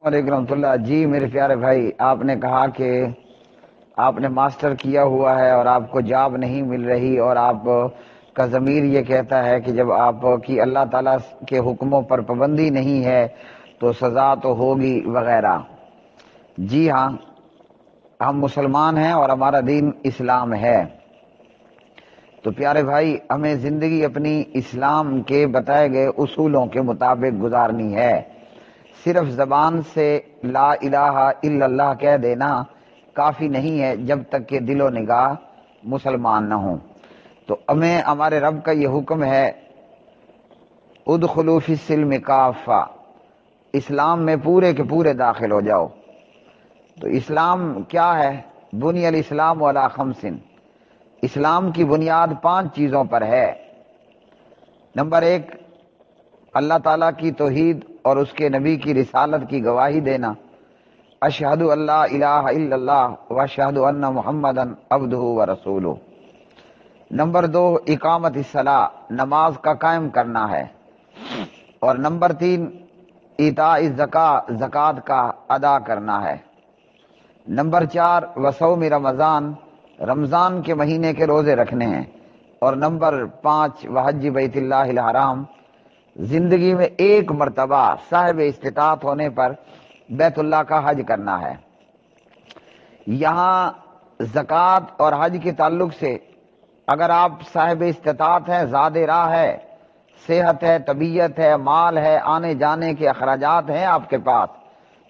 وعلیکم رحمۃ اللہ۔ جی میرے پیارے بھائی، آپ نے کہا کہ آپ نے ماسٹر کیا ہوا ہے اور آپ کو جاب نہیں مل رہی، اور آپ کا ضمیر یہ کہتا ہے کہ جب آپ کی اللہ تعالیٰ کے حکموں پر پابندی نہیں ہے تو سزا تو ہوگی وغیرہ۔ جی ہاں، ہم مسلمان ہیں اور ہمارا دین اسلام ہے، تو پیارے بھائی ہمیں زندگی اپنی اسلام کے بتائے گئے اصولوں کے مطابق گزارنی ہے۔ صرف زبان سے لا الہ الا اللہ کہہ دینا کافی نہیں ہے جب تک کہ دل و نگاہ مسلمان نہ ہوں۔ تو ہمیں ہمارے رب کا یہ حکم ہے، ادخلوا فی السلم کافہ، اسلام میں پورے کے پورے داخل ہو جاؤ۔ تو اسلام کیا ہے؟ بنی الاسلام علی خمس، اسلام کی بنیاد 5 چیزوں پر ہے۔ نمبر 1، اللہ تعالیٰ کی توحید اور اس کے نبی کی رسالت کی گواہی دینا، اشہد اللہ الہ الا اللہ واشہد ان محمدا عبدہ ورسولہ۔ نمبر 2، اقامت الصلاۃ، نماز کا قائم کرنا ہے۔ اور نمبر 3، ایتاء الزکوٰۃ، زکوٰۃ کا ادا کرنا ہے۔ نمبر 4، وصوم رمضان، رمضان کے مہینے کے روزے رکھنے ہیں۔ اور نمبر 5، وحج بیت اللہ الحرام، زندگی میں ایک مرتبہ صاحب استطاعت ہونے پر بیت اللہ کا حج کرنا ہے۔ یہاں زکوٰۃ اور حج کے تعلق سے اگر آپ صاحب استطاعت ہیں، زاد راہ ہے، صحت ہے، طبیعت ہے، مال ہے، آنے جانے کے اخراجات ہیں آپ کے پاس،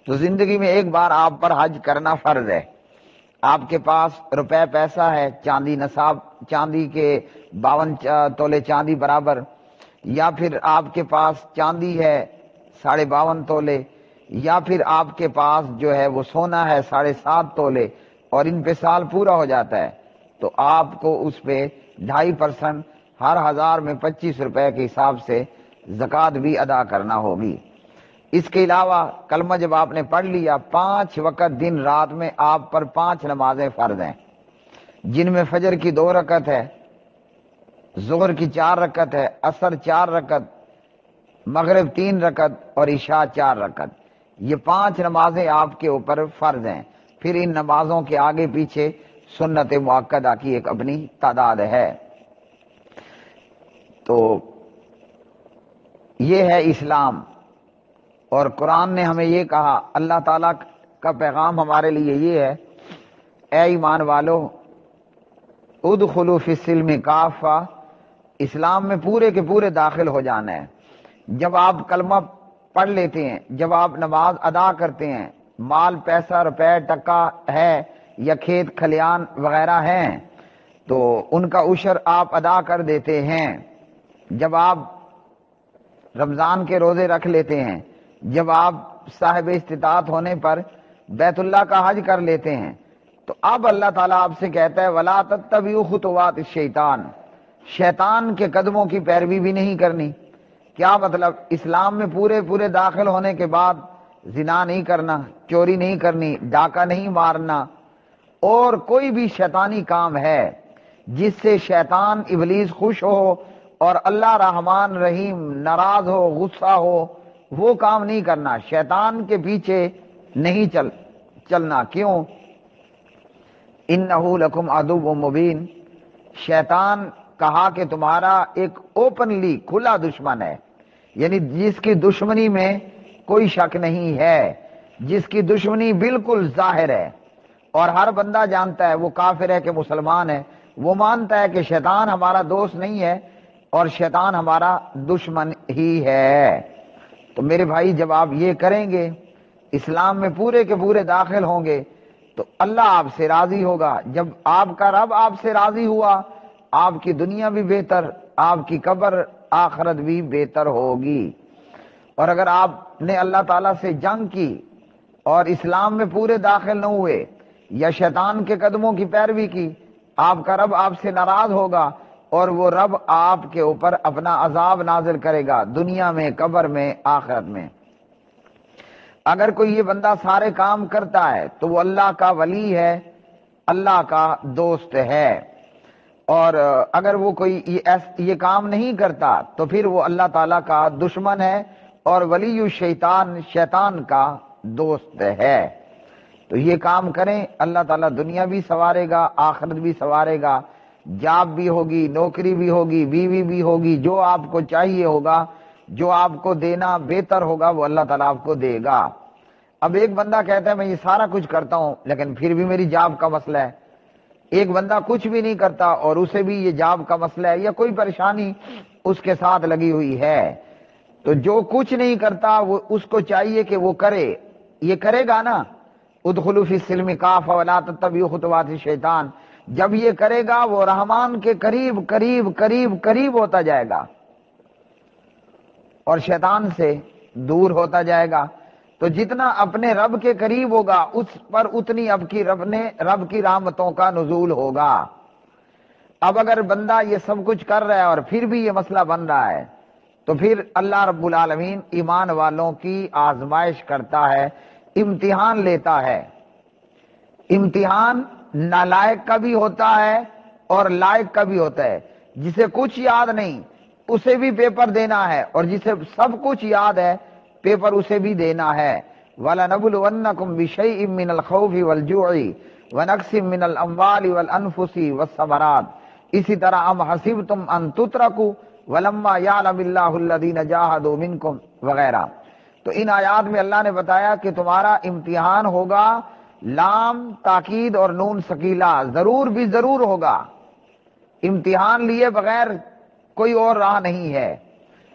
تو زندگی میں ایک بار آپ پر حج کرنا فرض ہے۔ آپ کے پاس روپے پیسہ ہے، چاندی نصاب، چاندی کے 52 تولے چاندی برابر، یا پھر آپ کے پاس چاندی ہے 52.5 تولے، یا پھر آپ کے پاس جو ہے وہ سونا ہے 7.5 تولے، اور ان پہ سال پورا ہو جاتا ہے، تو آپ کو اس پہ 2.5% ہر 1000 میں 25 روپے کے حساب سے زکوٰۃ بھی ادا کرنا ہوگی۔ اس کے علاوہ کلمہ جب آپ نے پڑھ لیا، 5 وقت دن رات میں آپ پر 5 نمازیں فرض ہیں، جن میں فجر کی 2 رکعت ہے، ظہر کی 4 رکعت ہے، عصر 4 رکعت، مغرب 3 رکعت اور عشاء 4 رکعت۔ یہ 5 نمازیں آپ کے اوپر فرض ہیں۔ پھر ان نمازوں کے آگے پیچھے سنت مؤکدہ کی ایک اپنی تعداد ہے۔ تو یہ ہے اسلام، اور قرآن نے ہمیں یہ کہا، اللہ تعالیٰ کا پیغام ہمارے لیے یہ ہے، اے ایمان والو ادخلوا فی السلم کافہ، اسلام میں پورے کے پورے داخل ہو جانا ہے۔ جب آپ کلمہ پڑھ لیتے ہیں، جب آپ نماز ادا کرتے ہیں، مال پیسہ روپے ٹکا ہے یا کھیت کھلیان وغیرہ ہیں، تو ان کا عشر آپ ادا کر دیتے ہیں۔ جب آپ رمضان کے روزے رکھ لیتے ہیں، جب آپ صاحب استطاعت ہونے پر بیت اللہ کا حج کر لیتے ہیں، تو اب اللہ تعالیٰ آپ سے کہتا ہے وَلَا تَتَّبِعُوا خُطُوَاتِ الشَّیطان، شیطان کے قدموں کی پیروی بھی نہیں کرنی۔ کیا مطلب؟ اسلام میں پورے داخل ہونے کے بعد زنا نہیں کرنا، چوری نہیں کرنی، ڈاکہ نہیں مارنا، اور کوئی بھی شیطانی کام ہے جس سے شیطان ابلیس خوش ہو اور اللہ رحمان رحیم ناراض ہو، غصہ ہو، وہ کام نہیں کرنا۔ شیطان کے پیچھے نہیں چلنا۔ کیوں؟ انہ لکم عدو مبین، شیطان کہا کہ تمہارا ایک اوپنلی کھلا دشمن ہے، یعنی جس کی دشمنی میں کوئی شک نہیں ہے، جس کی دشمنی بالکل ظاہر ہے، اور ہر بندہ جانتا ہے، وہ کافر ہے کہ مسلمان ہے، وہ مانتا ہے کہ شیطان ہمارا دوست نہیں ہے اور شیطان ہمارا دشمن ہی ہے۔ تو میرے بھائی جب آپ یہ کریں گے، اسلام میں پورے کے پورے داخل ہوں گے، تو اللہ آپ سے راضی ہوگا۔ جب آپ کا رب آپ سے راضی ہوا، آپ کی دنیا بھی بہتر، آپ کی قبر آخرت بھی بہتر ہوگی۔ اور اگر آپ نے اللہ تعالیٰ سے جنگ کی اور اسلام میں پورے داخل نہ ہوئے یا شیطان کے قدموں کی پیروی کی، آپ کا رب آپ سے ناراض ہوگا، اور وہ رب آپ کے اوپر اپنا عذاب نازل کرے گا، دنیا میں، قبر میں، آخرت میں۔ اگر کوئی یہ بندہ سارے کام کرتا ہے تو وہ اللہ کا ولی ہے، اللہ کا دوست ہے، اور اگر وہ کوئی یہ کام نہیں کرتا تو پھر وہ اللہ تعالیٰ کا دشمن ہے اور ولی الشیطان، شیطان کا دوست ہے۔ تو یہ کام کریں، اللہ تعالیٰ دنیا بھی سنوارے گا، آخرت بھی سنوارے گا، جاب بھی ہوگی، نوکری بھی ہوگی، بیوی بھی ہوگی، جو آپ کو چاہیے ہوگا، جو آپ کو دینا بہتر ہوگا وہ اللہ تعالیٰ آپ کو دے گا۔ اب ایک بندہ کہتا ہے میں یہ سارا کچھ کرتا ہوں لیکن پھر بھی میری جاب کا مسئلہ ہے، ایک بندہ کچھ بھی نہیں کرتا اور اسے بھی یہ جاب کا مسئلہ ہے یا کوئی پریشانی اس کے ساتھ لگی ہوئی ہے، تو جو کچھ نہیں کرتا وہ اس کو چاہیے کہ وہ کرے، یہ کرے گا نا، ادخلوا فی السلم کافہ ولا تتبعوا خطوات الشیطان، جب یہ کرے گا وہ رحمان کے قریب قریب قریب قریب ہوتا جائے گا اور شیطان سے دور ہوتا جائے گا۔ تو جتنا اپنے رب کے قریب ہوگا اس پر اتنی اب کی رب کی رحمتوں کا نزول ہوگا۔ اب اگر بندہ یہ سب کچھ کر رہا ہے اور پھر بھی یہ مسئلہ بن رہا ہے تو پھر اللہ رب العالمین ایمان والوں کی آزمائش کرتا ہے، امتحان لیتا ہے۔ امتحان نالائق کا بھی ہوتا ہے اور لائق کا بھی ہوتا ہے، جسے کچھ یاد نہیں اسے بھی پیپر دینا ہے اور جسے سب کچھ یاد ہے پیپر اسے بھی دینا ہے۔ وَلَنَبْلُوَنَّكُمْ بِشَيْءٍ مِّنَ الْخَوْفِ وَالْجُوعِ وَنَقْصٍ مِّنَ الْأَمْوَالِ وَالْأَنفُسِ وَالثَّمَرَاتِ، اسی طرح ام حسبتم ان تترکوا ولما یعلم اللہ الذین جاہدوا منکم وغیرہ۔ تو ان آیات میں اللہ نے بتایا کہ تمہارا امتحان ہوگا، لام تاکید اور نون ثقیلہ، ضرور بھی ضرور ہوگا، امتحان لیے بغیر کوئی اور راہ نہیں ہے۔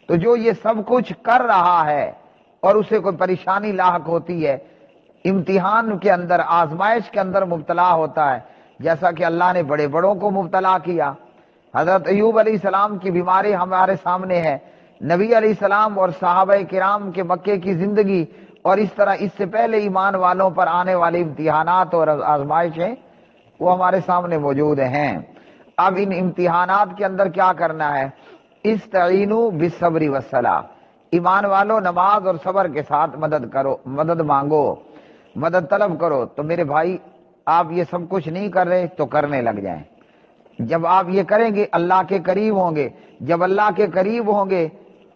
تو جو یہ سب کچھ کر رہا ہے اور اسے کوئی پریشانی لاحق ہوتی ہے، امتحان کے اندر آزمائش کے اندر مبتلا ہوتا ہے، جیسا کہ اللہ نے بڑے بڑوں کو مبتلا کیا۔ حضرت ایوب علیہ السلام کی بیماری ہمارے سامنے ہے، نبی علیہ السلام اور صحابہ کرام کے مکے کی زندگی اور اس طرح اس سے پہلے ایمان والوں پر آنے والے امتحانات اور آزمائشیں وہ ہمارے سامنے موجود ہیں۔ اب ان امتحانات کے اندر کیا کرنا ہے؟ استعینوا بالصبر والصلاۃ، ایمان والوں نماز اور صبر کے ساتھ مدد کرو، مدد مانگو، مدد طلب کرو۔ تو میرے بھائی آپ یہ سب کچھ نہیں کر رہے تو کرنے لگ جائیں، جب آپ یہ کریں گے اللہ کے قریب ہوں گے، جب اللہ کے قریب ہوں گے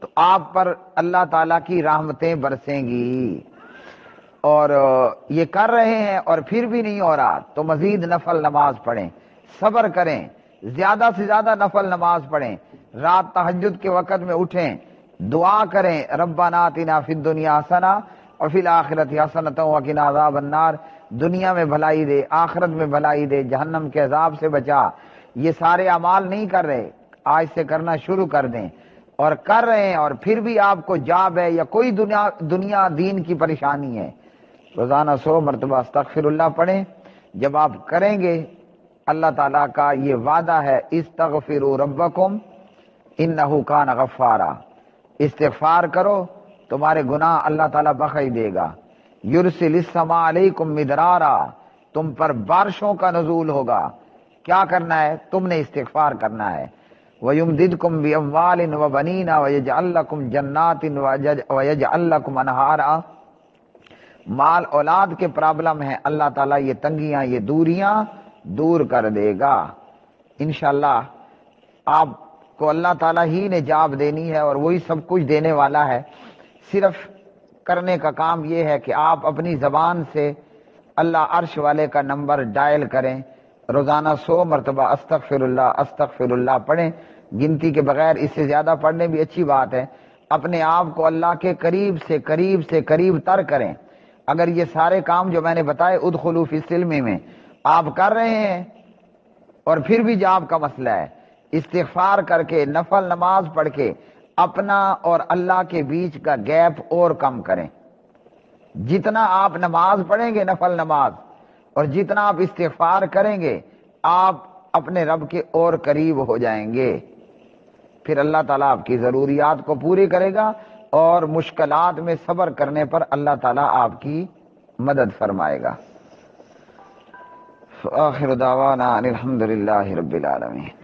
تو آپ پر اللہ تعالیٰ کی رحمتیں برسیں گی۔ اور یہ کر رہے ہیں اور پھر بھی نہیں ہو رہا تو مزید نفل نماز پڑھیں، صبر کریں، زیادہ سے زیادہ نفل نماز پڑھیں، رات تہجد کے وقت میں اٹھیں، دعا کریں ربنا آتنا فی الدنیا حسنہ وفی الآخرۃ حسنۃ وقنا عذاب النار، دنیا میں بھلائی دے، آخرت میں بھلائی دے، جہنم کے عذاب سے بچا۔ یہ سارے اعمال نہیں کر رہے، آج سے کرنا شروع کر دیں، اور کر رہے ہیں اور پھر بھی آپ کو جاب ہے یا کوئی دنیا دین کی پریشانی ہے، روزانہ 100 مرتبہ استغفر اللہ پڑھیں۔ جب آپ کریں گے اللہ تعالیٰ کا یہ وعدہ ہے استغفروا ربکم انہ کان غفارا، استغفار کرو تمہارے گناہ اللہ تعالیٰ بخش دے گا۔ یرسل السماء علیکم مدرارا، تم پر بارشوں کا نزول ہوگا۔ کیا کرنا ہے؟ تم نے استغفار کرنا ہے۔ وَيُمْدِدْكُمْ بِأَمْوَالٍ وَبَنِينَ وَيَجْعَلْ لَكُمْ جَنَّاتٍ وَيَجْعَلْ لَكُمْ أَنْهَارًا۔ مال اولاد کے پرابلم ہے، اللہ تعالیٰ یہ تنگیاں، یہ دوریاں دور کر دے گا انشاءاللہ۔ آپ کو اللہ تعالیٰ ہی نے جاب دینی ہے اور وہی سب کچھ دینے والا ہے، صرف کرنے کا کام یہ ہے کہ آپ اپنی زبان سے اللہ عرش والے کا نمبر ڈائل کریں، روزانہ 100 مرتبہ استغفر اللہ پڑھیں، گنتی کے بغیر، اس سے زیادہ پڑھنے بھی اچھی بات ہے۔ اپنے آپ کو اللہ کے قریب سے قریب تر کریں۔ اگر یہ سارے کام جو میں نے بتائے ادخلوا فی السلم میں آپ کر رہے ہیں اور پھر بھی جاب کا مسئلہ ہے، استغفار کر کے نفل نماز پڑھ کے اپنا اور اللہ کے بیچ کا گیپ اور کم کریں۔ جتنا آپ نماز پڑھیں گے نفل نماز اور جتنا آپ استغفار کریں گے آپ اپنے رب کے اور قریب ہو جائیں گے، پھر اللہ تعالیٰ آپ کی ضروریات کو پوری کرے گا اور مشکلات میں صبر کرنے پر اللہ تعالیٰ آپ کی مدد فرمائے گا۔ آخر دعوانا ان الحمد للہ رب العالمین۔